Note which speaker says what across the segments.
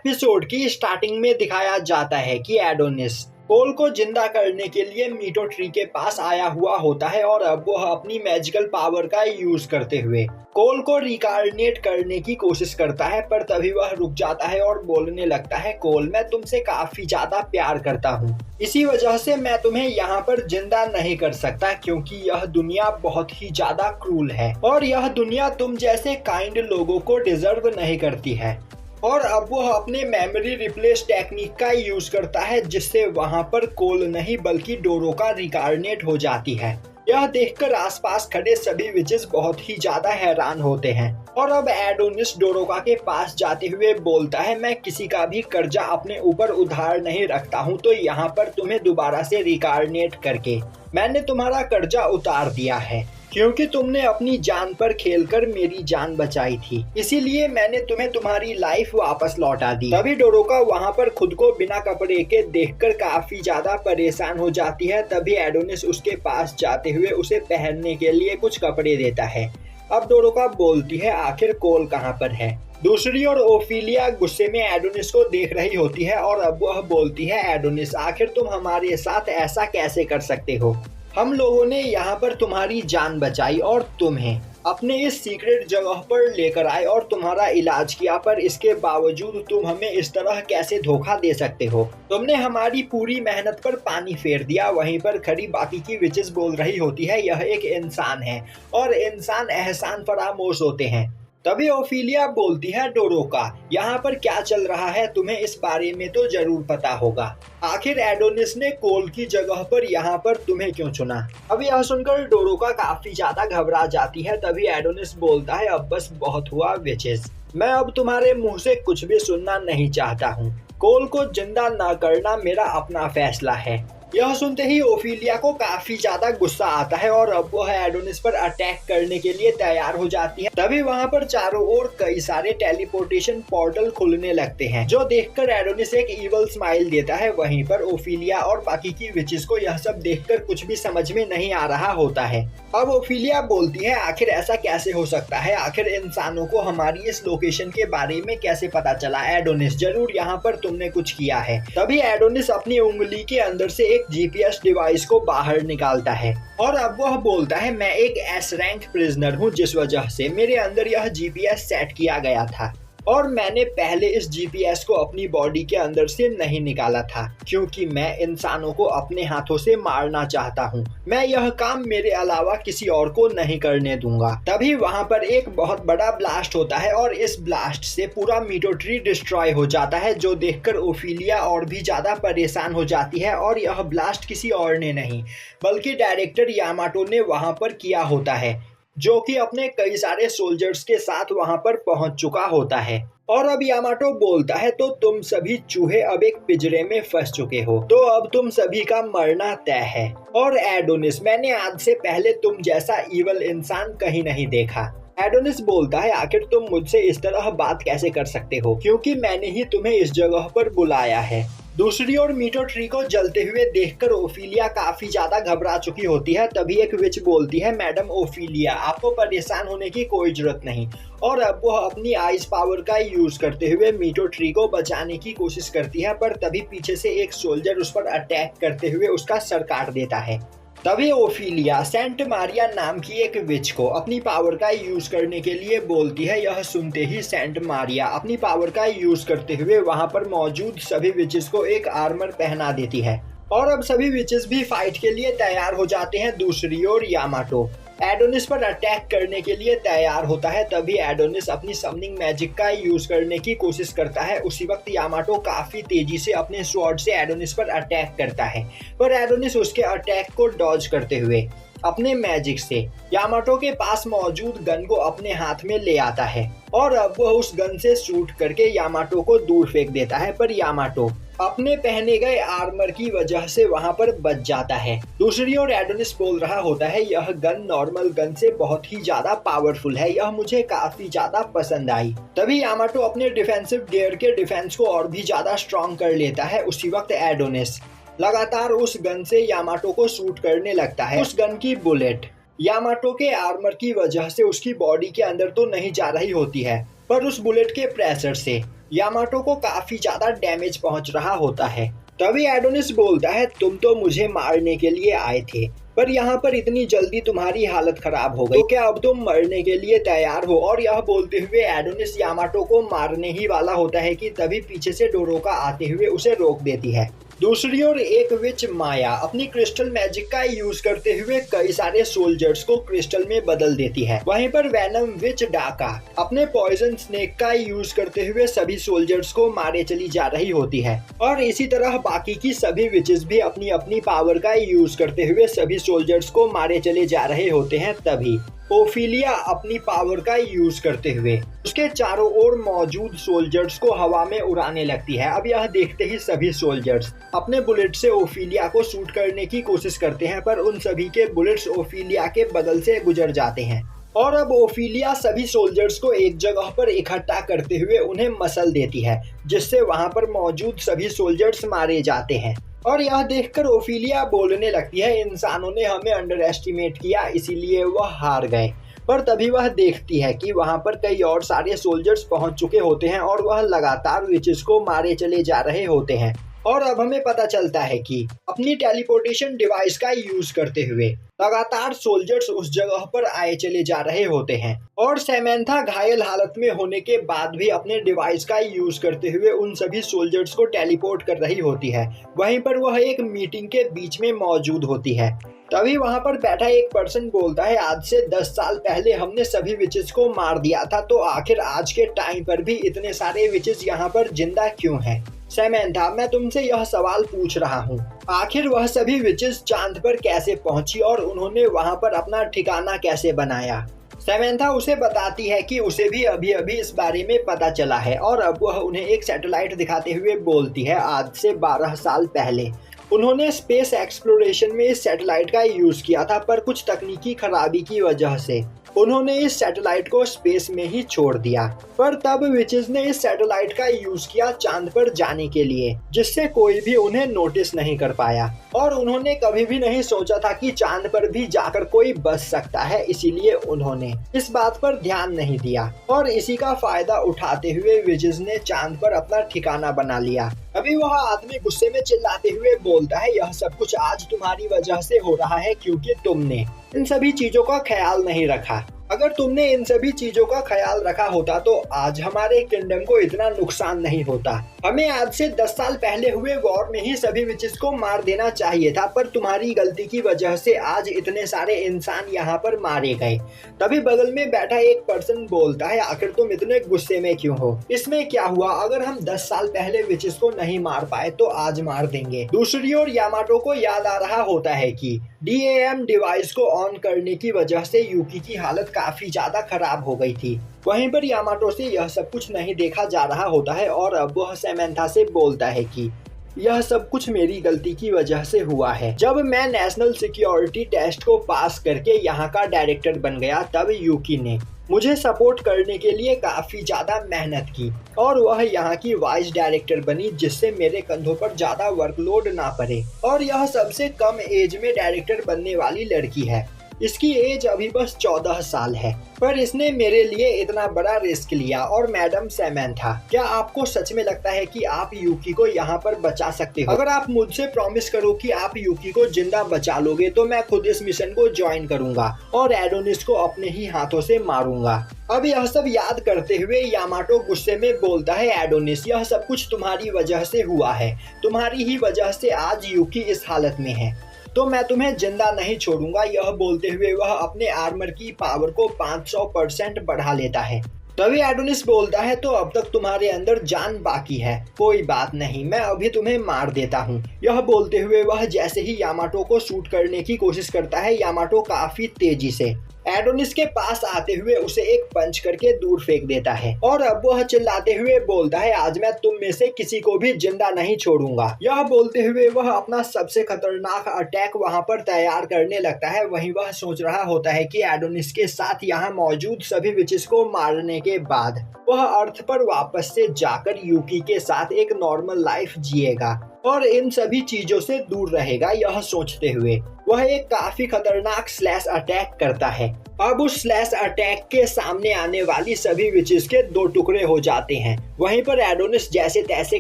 Speaker 1: Episode की starting में दिखाया जाता है कि एडोनिस कोल को जिंदा करने के लिए मीटो ट्री के पास आया हुआ होता है और अब वह अपनी मैजिकल पावर का यूज करते हुए कोल को रिकार्नेट करने की कोशिश करता है, पर तभी वह रुक जाता है और बोलने लगता है, कोल मैं तुमसे काफी ज्यादा प्यार करता हूँ, इसी वजह से मैं तुम्हें यहाँ पर जिंदा नहीं कर सकता क्योंकि यह दुनिया बहुत ही ज्यादा क्रूल है और यह दुनिया तुम जैसे काइंड लोगों को डिजर्व नहीं करती है। और अब वह अपने मेमोरी रिप्लेस टेक्निक का यूज करता है जिससे वहां पर कोल नहीं बल्कि डोरोका रिकार्नेट हो जाती है। यह देखकर आसपास खड़े सभी विचेस बहुत ही ज्यादा हैरान होते हैं और अब एडोनिस डोरोका के पास जाते हुए बोलता है, मैं किसी का भी कर्जा अपने ऊपर उधार नहीं रखता हूँ, तो यहाँ पर तुम्हें दोबारा से रिकार्नेट करके मैंने तुम्हारा कर्जा उतार दिया है क्योंकि तुमने अपनी जान पर खेलकर मेरी जान बचाई थी, इसीलिए मैंने तुम्हें तुम्हारी लाइफ वापस लौटा दी। तभी डोरोका वहां पर खुद को बिना कपड़े के देखकर काफी ज्यादा परेशान हो जाती है। तभी एडोनिस उसके पास जाते हुए उसे पहनने के लिए कुछ कपड़े देता है। अब डोरोका बोलती है, आखिर कोल कहाँ पर है। दूसरी ओर ओफिलिया गुस्से में एडोनिस को देख रही होती है और अब वह बोलती है, एडोनिस आखिर तुम हमारे साथ ऐसा कैसे कर सकते हो, हम लोगों ने यहाँ पर तुम्हारी जान बचाई और तुम्हें अपने इस सीक्रेट जगह पर लेकर आए और तुम्हारा इलाज किया, पर इसके बावजूद तुम हमें इस तरह कैसे धोखा दे सकते हो, तुमने हमारी पूरी मेहनत पर पानी फेर दिया। वहीं पर खड़ी बाकी की विचेस बोल रही होती है, यह एक इंसान है और इंसान एहसान फरामोश होते हैं। तभी ओफिलिया बोलती है, डोरोका यहाँ पर क्या चल रहा है, तुम्हें इस बारे में तो जरूर पता होगा, आखिर एडोनिस ने कोल की जगह पर यहाँ पर तुम्हें क्यों चुना। अब यह सुनकर डोरोका काफी ज्यादा घबरा जाती है। तभी एडोनिस बोलता है, अब बस बहुत हुआ विचेस, मैं अब तुम्हारे मुंह से कुछ भी सुनना नहीं चाहता हूँ, कोल को जिंदा न करना मेरा अपना फैसला है। यह सुनते ही ओफिलिया को काफी ज्यादा गुस्सा आता है और अब वह एडोनिस पर अटैक करने के लिए तैयार हो जाती है। तभी वहां पर चारों ओर कई सारे टेलीपोर्टेशन पोर्टल खुलने लगते हैं, जो देखकर एडोनिस एक इवल स्माइल देता है। वहीं पर ओफिलिया और बाकी की विचेस को यह सब देखकर कुछ भी समझ में नहीं आ रहा होता है। अब ओफिलिया बोलती है, आखिर ऐसा कैसे हो सकता है, आखिर इंसानों को हमारी इस लोकेशन के बारे में कैसे पता चला, एडोनिस जरूर यहाँ पर तुमने कुछ किया है। तभी एडोनिस अपनी उंगली के अंदर से एक जीपीएस डिवाइस को बाहर निकालता है और अब वह बोलता है, मैं एक एस रैंक प्रिजनर हूँ जिस वजह से मेरे अंदर यह जीपीएस सेट किया गया था और मैंने पहले इस जीपीएस को अपनी बॉडी के अंदर से नहीं निकाला था क्योंकि मैं इंसानों को अपने हाथों से मारना चाहता हूँ, मैं यह काम मेरे अलावा किसी और को नहीं करने दूंगा। तभी वहां पर एक बहुत बड़ा ब्लास्ट होता है और इस ब्लास्ट से पूरा मीटो ट्री डिस्ट्रॉय हो जाता है, जो देखकर ओफिलिया और भी ज्यादा परेशान हो जाती है। और यह ब्लास्ट किसी और ने नहीं बल्कि डायरेक्टर यामाटो ने वहां पर किया होता है, जो कि अपने कई सारे सोल्जर्स के साथ वहां पर पहुंच चुका होता है। और अब यामाटो बोलता है, तो तुम सभी चूहे अब एक पिंजरे में फंस चुके हो, तो अब तुम सभी का मरना तय है। और एडोनिस, मैंने आज से पहले तुम जैसा इवल इंसान कहीं नहीं देखा। एडोनिस बोलता है, आखिर तुम मुझसे इस तरह बात कैसे कर सकते हो, क्योंकि मैंने ही तुम्हें इस जगह पर बुलाया है। दूसरी ओर मीटो ट्री को जलते हुए देखकर ओफिलिया काफी ज्यादा घबरा चुकी होती है। तभी एक विच बोलती है, मैडम ओफिलिया आपको परेशान होने की कोई जरूरत नहीं। और अब वह अपनी आइस पावर का यूज करते हुए मीटो ट्री को बचाने की कोशिश करती है, पर तभी पीछे से एक सोल्जर उस पर अटैक करते हुए उसका सर काट देता है। तभी ओफिलिया सेंट मारिया नाम की एक विच को अपनी पावर का यूज करने के लिए बोलती है। यह सुनते ही सेंट मारिया अपनी पावर का यूज करते हुए वहां पर मौजूद सभी विचेस को एक आर्मर पहना देती है और अब सभी विचेस भी फाइट के लिए तैयार हो जाते हैं। दूसरी ओर यामाटो एडोनिस पर अटैक करने के लिए तैयार होता है। तभी एडोनिस अपनी समनिंग मैजिक का यूज करने की कोशिश करता है। उसी वक्त यामाटो काफी तेजी से अपने स्वॉर्ड से एडोनिस पर अटैक करता है, पर एडोनिस उसके अटैक को डॉज करते हुए अपने मैजिक से यामाटो के पास मौजूद गन को अपने हाथ में ले आता है और अब वह उस गन से शूट करके यामाटो को दूर फेंक देता है, पर यामाटो अपने पहने गए आर्मर की वजह से वहां पर बच जाता है। दूसरी ओर एडोनिस बोल रहा होता है, यह गन नॉर्मल गन से बहुत ही ज्यादा पावरफुल है, यह मुझे काफी ज्यादा पसंद आई। तभी यामाटो अपने डिफेंसिव गियर के डिफेंस को और भी ज्यादा स्ट्रॉन्ग कर लेता है। उसी वक्त एडोनिस लगातार उस गन से यामाटो को शूट करने लगता है। उस गन की बुलेट यामाटो के आर्मर की वजह से उसकी बॉडी के अंदर तो नहीं जा रही होती है, पर उस बुलेट के प्रेशर से यामाटो को काफी ज्यादा डैमेज पहुंच रहा होता है। तभी एडोनिस बोलता है, तुम तो मुझे मारने के लिए आए थे, पर यहाँ पर इतनी जल्दी तुम्हारी हालत खराब हो गई, तो क्या अब तुम मरने के लिए तैयार हो? और यह बोलते हुए एडोनिस यामाटो को मारने ही वाला होता है कि तभी पीछे से डोरोका आते हुए उसे रोक देती है। दूसरी ओर एक विच माया अपनी क्रिस्टल मैजिक का यूज करते हुए कई सारे सोल्जर्स को क्रिस्टल में बदल देती है। वहीं पर वैनम विच डाका अपने पॉइजन स्नेक का यूज करते हुए सभी सोल्जर्स को मारे चली जा रही होती है। और इसी तरह बाकी की सभी विचेस भी अपनी अपनी पावर का यूज करते हुए सभी सोल्जर्स को मारे चले जा रहे होते हैं। तभी ओफिलिया अपनी पावर का यूज करते हुए उसके चारों ओर मौजूद सोल्जर्स को हवा में उड़ाने लगती है। अब यह देखते ही सभी सोल्जर्स अपने बुलेट से ओफिलिया को शूट करने की कोशिश करते हैं, पर उन सभी के बुलेट्स ओफिलिया के बगल से गुजर जाते हैं। और अब ओफिलिया सभी सोल्जर्स को एक जगह पर इकट्ठा करते हुए उन्हें मसल देती है, जिससे वहां पर मौजूद सभी सोल्जर्स मारे जाते हैं। और यह देखकर ओफिलिया बोलने लगती है, इंसानों ने हमें अंडर एस्टिमेट किया, इसीलिए वह हार गए। पर तभी वह देखती है कि वहां पर कई और सारे सोल्जर्स पहुंच चुके होते हैं और वह लगातार विचेस को मारे चले जा रहे होते हैं। और अब हमें पता चलता है कि अपनी टेलीपोर्टेशन डिवाइस का यूज करते हुए लगातार सोल्जर्स उस जगह पर आए चले जा रहे होते हैं। और सैमंथा घायल हालत में होने के बाद भी अपने डिवाइस का यूज करते हुए उन सभी सोल्जर्स को टेलीपोर्ट कर रही होती है। वहीं पर वह एक मीटिंग के बीच में मौजूद होती है। तभी वहां पर बैठा एक पर्सन बोलता है, आज से 10 साल पहले हमने सभी विचेस को मार दिया था, तो आखिर आज के टाइम पर भी इतने सारे विचेस यहाँ पर जिंदा क्यों हैं? सैमंथा, मैं तुमसे यह सवाल पूछ रहा हूँ, आखिर वह सभी विचेस चांद पर कैसे पहुंची और उन्होंने वहां पर अपना ठिकाना कैसे बनाया? सैमंथा उसे बताती है कि उसे भी अभी अभी इस बारे में पता चला है। और अब वह उन्हें एक सैटेलाइट दिखाते हुए बोलती है, आज से 12 साल पहले उन्होंने स्पेस एक्सप्लोरेशन में इस सैटेलाइट का यूज किया था, पर कुछ तकनीकी खराबी की वजह से उन्होंने इस सैटेलाइट को स्पेस में ही छोड़ दिया। पर तब विचेस ने इस सैटेलाइट का यूज किया चांद पर जाने के लिए, जिससे कोई भी उन्हें नोटिस नहीं कर पाया। और उन्होंने कभी भी नहीं सोचा था कि चांद पर भी जाकर कोई बच सकता है, इसीलिए उन्होंने इस बात पर ध्यान नहीं दिया। और इसी का फायदा उठाते हुए विचेस ने चांद पर अपना ठिकाना बना लिया। अभी वह आदमी गुस्से में चिल्लाते हुए बोलता है, यह सब कुछ आज तुम्हारी वजह से हो रहा है, क्योंकि तुमने इन सभी चीजों का ख्याल नहीं रखा। अगर तुमने इन सभी चीजों का ख्याल रखा होता तो आज हमारे किंगडम को इतना नुकसान नहीं होता। हमें आज से 10 साल पहले हुए वॉर में ही सभी विचेस को मार देना चाहिए था, पर तुम्हारी गलती की वजह से आज इतने सारे इंसान यहाँ पर मारे गए। तभी बगल में बैठा एक पर्सन बोलता है, आखिर तुम इतने गुस्से में क्यों हो? इसमें क्या हुआ? अगर हम 10 साल पहले विचेस को नहीं मार पाए तो आज मार देंगे। दूसरी ओर यामाटो को याद आ रहा होता है कि DAM डिवाइस को ऑन करने की वजह से यूकी की हालत काफी ज्यादा खराब हो गई थी। वहीं पर यामाटो से यह सब कुछ नहीं देखा जा रहा होता है और अब वह सैमंथा से बोलता है कि यह सब कुछ मेरी गलती की वजह से हुआ है। जब मैं नेशनल सिक्योरिटी टेस्ट को पास करके यहाँ का डायरेक्टर बन गया, तब यूकी ने मुझे सपोर्ट करने के लिए काफी ज्यादा मेहनत की और वह यहाँ की वाइस डायरेक्टर बनी, जिससे मेरे कंधों पर ज्यादा वर्कलोड ना पड़े। और यह सबसे कम एज में डायरेक्टर बनने वाली लड़की है। इसकी एज अभी बस 14 साल है, पर इसने मेरे लिए इतना बड़ा रिस्क लिया। और मैडम सैमंथा, क्या आपको सच में लगता है कि आप यूकी को यहाँ पर बचा सकते हो? अगर आप मुझसे प्रॉमिस करो कि आप यूकी को जिंदा बचा लोगे तो मैं खुद इस मिशन को ज्वाइन करूंगा और एडोनिस को अपने ही हाथों से मारूंगा। अब यह सब याद करते हुए यामाटो गुस्से में बोलता है, एडोनिस, यह सब कुछ तुम्हारी वजह से हुआ है। तुम्हारी ही वजह से आज यूकी इस हालत में है, तो मैं तुम्हें जिंदा नहीं छोड़ूंगा। यह बोलते हुए वह अपने आर्मर की पावर को 500% बढ़ा लेता है। तभी एडोनिस बोलता है, तो अब तक तुम्हारे अंदर जान बाकी है, कोई बात नहीं, मैं अभी तुम्हें मार देता हूँ। यह बोलते हुए वह जैसे ही यामाटो को शूट करने की कोशिश करता है, यामाटो काफी तेजी से एडोनिस के पास आते हुए उसे एक पंच करके दूर फेंक देता है। और अब वह चिल्लाते हुए बोलता है, आज मैं तुम में से किसी को भी जिंदा नहीं छोड़ूंगा। यह बोलते हुए वह अपना सबसे खतरनाक अटैक वहां पर तैयार करने लगता है। वहीं वह सोच रहा होता है कि एडोनिस के साथ यहाँ मौजूद सभी विचेस को मारने के बाद वह अर्थ पर वापस से जाकर यूकी के साथ एक नॉर्मल लाइफ जिएगा और इन सभी चीजों से दूर रहेगा। यह सोचते हुए वह एक काफी खतरनाक स्लैश अटैक करता है। अब उस स्लैश अटैक के सामने आने वाली सभी विचेस के 2 टुकड़े हो जाते हैं। वहीं पर एडोनिस जैसे तैसे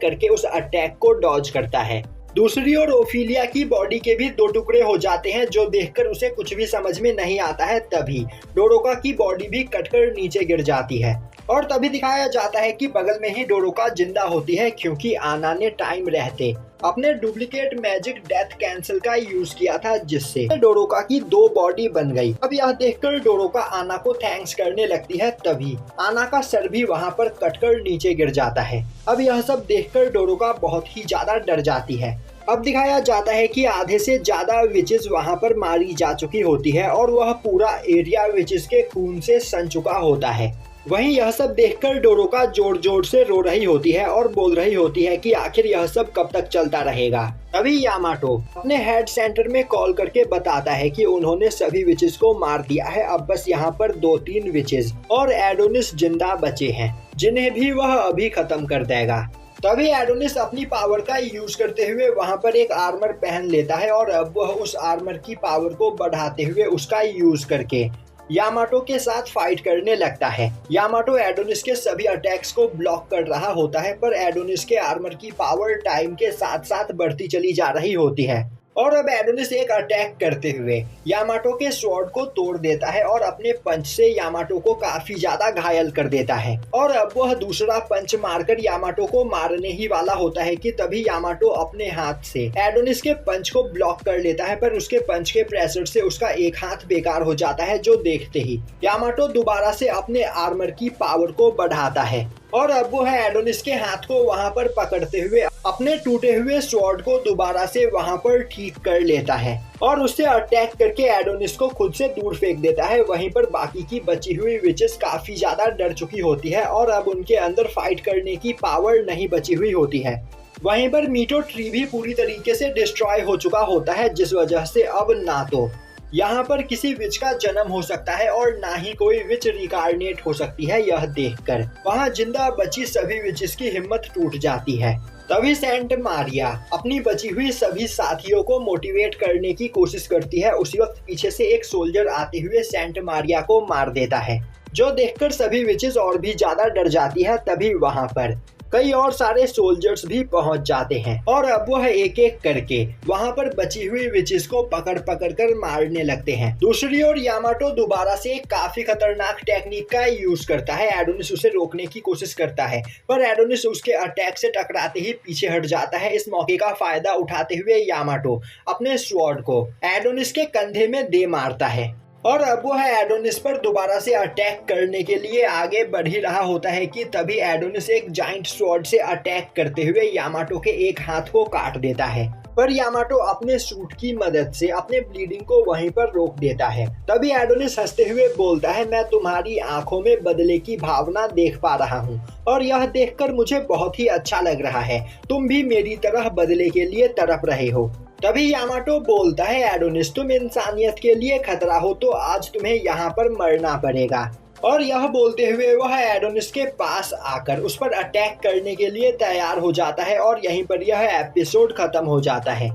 Speaker 1: करके उस अटैक को डॉज करता है। दूसरी ओर ओफिलिया की बॉडी के भी 2 टुकड़े हो जाते हैं, जो देखकर उसे कुछ भी समझ में नहीं आता है। तभी डोरोका की बॉडी भी कटकर नीचे गिर जाती है और तभी दिखाया जाता है कि बगल में ही डोरोका जिंदा होती है, क्योंकि आना ने टाइम रहते अपने डुप्लीकेट मैजिक डेथ कैंसिल का यूज किया था, जिससे डोरोका की 2 बॉडी बन गई। अब यह देखकर डोरोका आना को थैंक्स करने लगती है। तभी आना का सर भी वहां पर कटकर नीचे गिर जाता है। अब यह सब देखकर डोरोका बहुत ही ज्यादा डर जाती है। अब दिखाया जाता है कि आधे से ज्यादा विचेस वहां पर मारी जा चुकी होती है और वह पूरा एरिया विचेस के खून से सन चुका होता है। वहीं यह सब देखकर डोरोका जोर जोर से रो रही होती है और बोल रही होती है कि आखिर यह सब कब तक चलता रहेगा। तभी यामाटो अपने हेड सेंटर में कॉल करके बताता है कि उन्होंने सभी विचेस को मार दिया है। अब बस यहाँ पर 2-3 विचेस और एडोनिस जिंदा बचे हैं, जिन्हें भी वह अभी खत्म कर देगा। तभी एडोनिस अपनी पावर का यूज करते हुए वहां पर एक आर्मर पहन लेता है और अब वह उस आर्मर की पावर को बढ़ाते हुए उसका यूज करके यामाटो के साथ फाइट करने लगता है। यामाटो एडोनिस के सभी अटैक्स को ब्लॉक कर रहा होता है, पर एडोनिस के आर्मर की पावर टाइम के साथ साथ बढ़ती चली जा रही होती है और अब एडोनिस एक अटैक करते हुए यामाटो के स्वॉर्ड को तोड़ देता है और अपने पंच से यामाटो को काफी ज्यादा घायल कर देता है। और अब वह दूसरा पंच मारकर यामाटो को मारने ही वाला होता है कि तभी यामाटो अपने हाथ से एडोनिस के पंच को ब्लॉक कर लेता है, पर उसके पंच के प्रेशर से उसका एक हाथ बेकार हो जाता है, जो देखते ही यामाटो दोबारा से अपने आर्मर की पावर को बढ़ाता है और अब वो है एडोनिस के हाथ को वहां पर पकड़ते हुए अपने टूटे हुए स्वॉर्ड को दोबारा से वहां पर ठीक कर लेता है और उससे अटैक करके एडोनिस को खुद से दूर फेंक देता है। वहीं पर बाकी की बची हुई विचेस काफी ज्यादा डर चुकी होती है और अब उनके अंदर फाइट करने की पावर नहीं बची हुई होती है। वहीं पर मीटो ट्री भी पूरी तरीके से डिस्ट्रॉय हो चुका होता है, जिस वजह से अब ना तो यहाँ पर किसी विच का जन्म हो सकता है और ना ही कोई विच रिकारनेट हो सकती है। यह देखकर वहाँ जिंदा बची सभी विचेस की हिम्मत टूट जाती है। तभी सेंट मारिया अपनी बची हुई सभी साथियों को मोटिवेट करने की कोशिश करती है। उसी वक्त पीछे से एक सोल्जर आते हुए सेंट मारिया को मार देता है, जो देखकर सभी विचेस और भी ज्यादा डर जाती है। तभी वहाँ पर कई और सारे सोल्जर्स भी पहुंच जाते हैं और अब वह एक एक करके वहां पर बची हुई विचेस को पकड़ पकड़ कर मारने लगते हैं। दूसरी ओर यामाटो दोबारा से एक काफी खतरनाक टेक्निक का यूज करता है। एडोनिस उसे रोकने की कोशिश करता है, पर एडोनिस उसके अटैक से टकराते ही पीछे हट जाता है। इस मौके का फायदा उठाते हुए यामाटो अपने स्वॉर्ड को एडोनिस के कंधे में दे मारता है और अब वो है एडोनिस पर दोबारा से अटैक करने के लिए आगे बढ़ ही रहा होता है कि तभी एडोनिस एक जाइंट स्वॉर्ड से अटैक करते हुए यामाटो के एक हाथ को काट देता है, पर यामाटो अपने सूट की मदद से अपने ब्लीडिंग को वहीं पर रोक देता है। तभी एडोनिस हंसते हुए बोलता है, मैं तुम्हारी आंखों में बदले की भावना देख पा रहा हूँ और यह देखकर मुझे बहुत ही अच्छा लग रहा है। तुम भी मेरी तरह बदले के लिए तड़प रहे हो। तभी यामाटो बोलता है, एडोनिस तुम इंसानियत के लिए खतरा हो, तो आज तुम्हें यहाँ पर मरना पड़ेगा। और यह बोलते हुए वह एडोनिस के पास आकर उस पर अटैक करने के लिए तैयार हो जाता है और यहीं पर यह एपिसोड खत्म हो जाता है।